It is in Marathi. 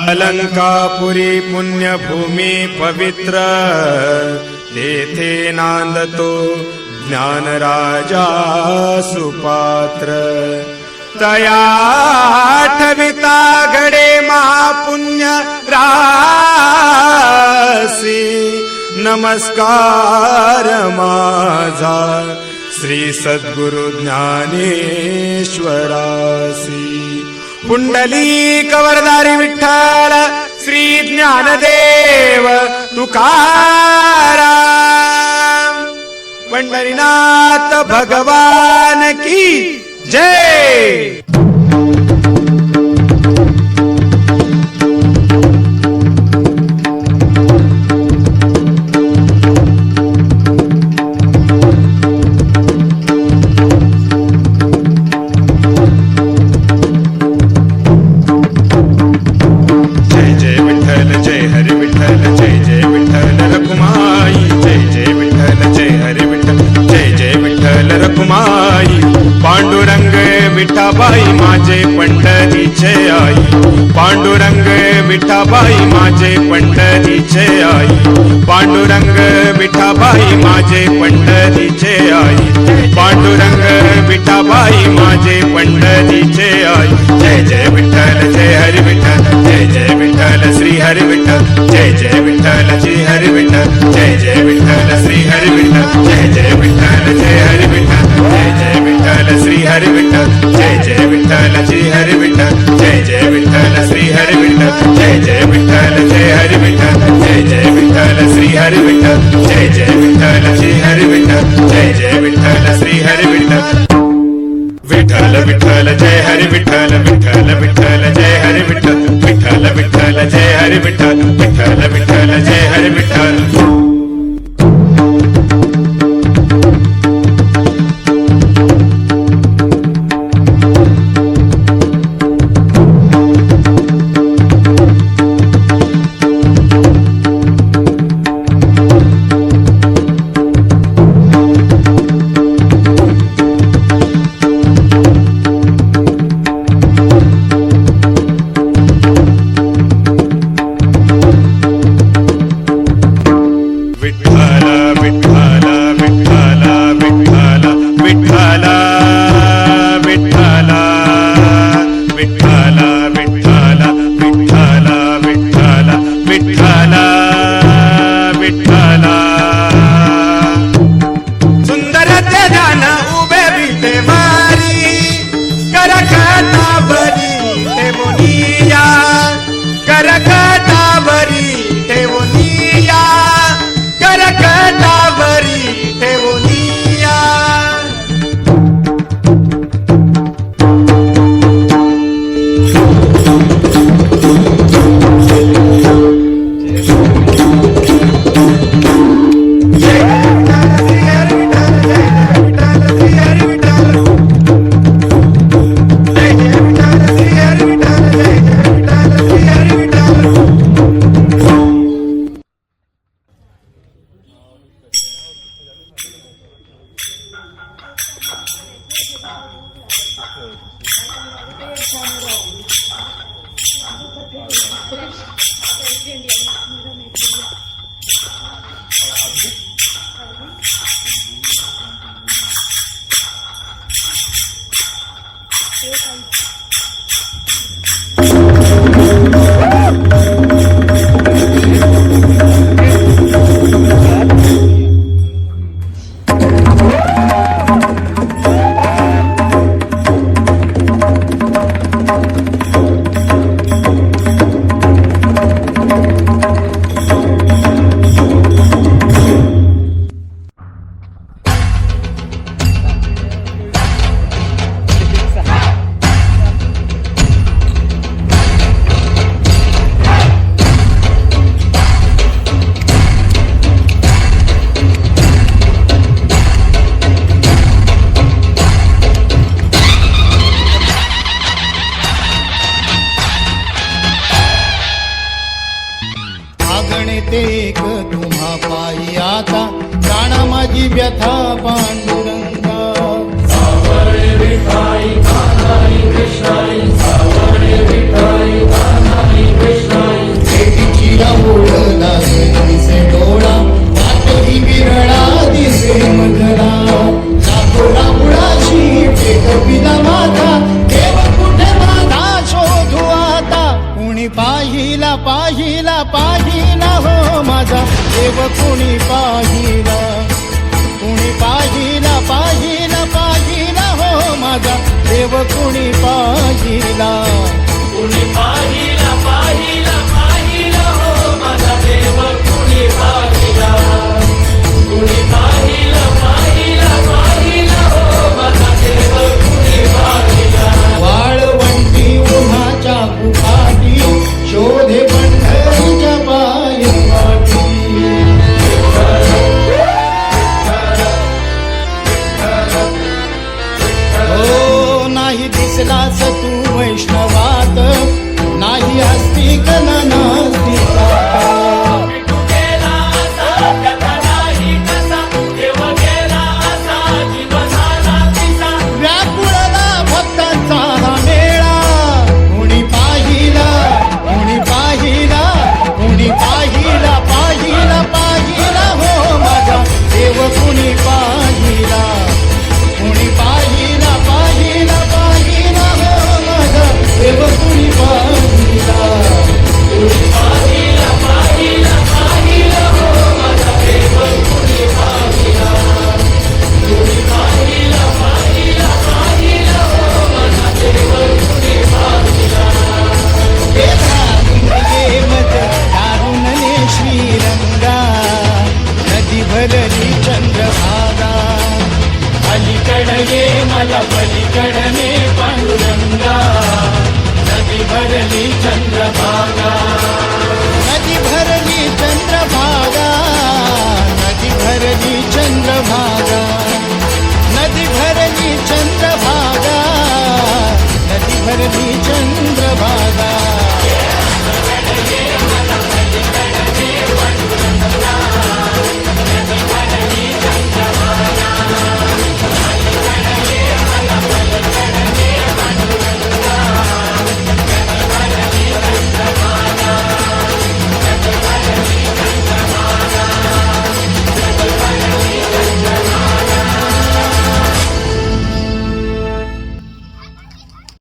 अलंकापुरी पुण्यभूमी पवित्र, तेथे नांदतो ज्ञानराजा सुपात्र. तया आठविता घडे महापुण्य रासी. नमस्कार माझा श्री सद्गुरु ज्ञानेश्वरासी. पुंडलिक वरदारी विठ्ठल श्री ज्ञानदेव तुकाराम. पंढरीनाथ भगवान की जय. पांडुरंग विठाबाई माझे पंढरीचे आई. पांडुरंग विठाबाई माझे पंढरीचे आई. पांडुरंग विठाबाई माझे पंढरीचे आई. पांडुरंग विठाबाई माझे पंढरीचे आई. जय जय विठ्ठल जय हरी विठ्ठल. जय जय विठ्ठल श्री हरी विठ्ठल. जय जय विठ्ठल श्री हरी विठ्ठल. जय जय विठ्ठल श्री हरी विठ्ठल. जय जय विठ्ठल जय हरी विठ्ठल. जय जय विठ्ठल श्री हरी विठ्ठल. जय जय विठ्ठल श्री हरी विठ्ठल. जय जय विठ्ठल श्री हरी विठ्ठल. जय जय विठ्ठल जय हरी विठ्ठल. जय जय विठ्ठल श्री हरी विठ्ठल. जय जय विठ्ठल श्री हरी विठ्ठल. जय जय विठ्ठल श्री हरी विठ्ठल. विठ्ठल विठ्ठल जय हरी विठ्ठल. विठ्ठल विठ्ठल जय हरी विठ्ठल. विठ्ठल विठ्ठल जय हरी विठ्ठल. विठ्ठल विठ्ठल जय हरी विठ्ठल. देव कुणी पाहिला. कुणी पाहिला पाहिला पाहिला हो माझा देव कुणी पाहिला. कुणी पाहिला पाहिला पाहिला हो माझा देव कुणी पाहिला. वाळवंटी उन्हाच्या कुपाटी शोधे पंढरीच्या पायवाटी. हो नाही दिसलास तू वैष्णवात, नाही अस्तिक नास्तिकात. विठू गेला असा त्याचा नाही कसा, देव गेला असा जीव झाला तिचा. व्याकुळला भक्तांचा हा मेळा. कुणी पाहिला कुणी पाहिला कुणी पाहिला पाहिला पाहिला हो माझा देव कुणी पाहिला. कुणी पाहिला पाहिला पाहिला हो माझा देव कुणी पाहिला. पाहिला पाहिला पाहिला हो माझा देव कुणी पाहिला. कुणी पाहिला पाहिला पाहिला हो माझा देव कुणी पाहिला. ये मज दारुणने श्रीरंगा, नदी भरली चंद्रभागा. अलीकड ये मला पलीकडने पांडुरंगा, नदी भरली चंद्रभागा.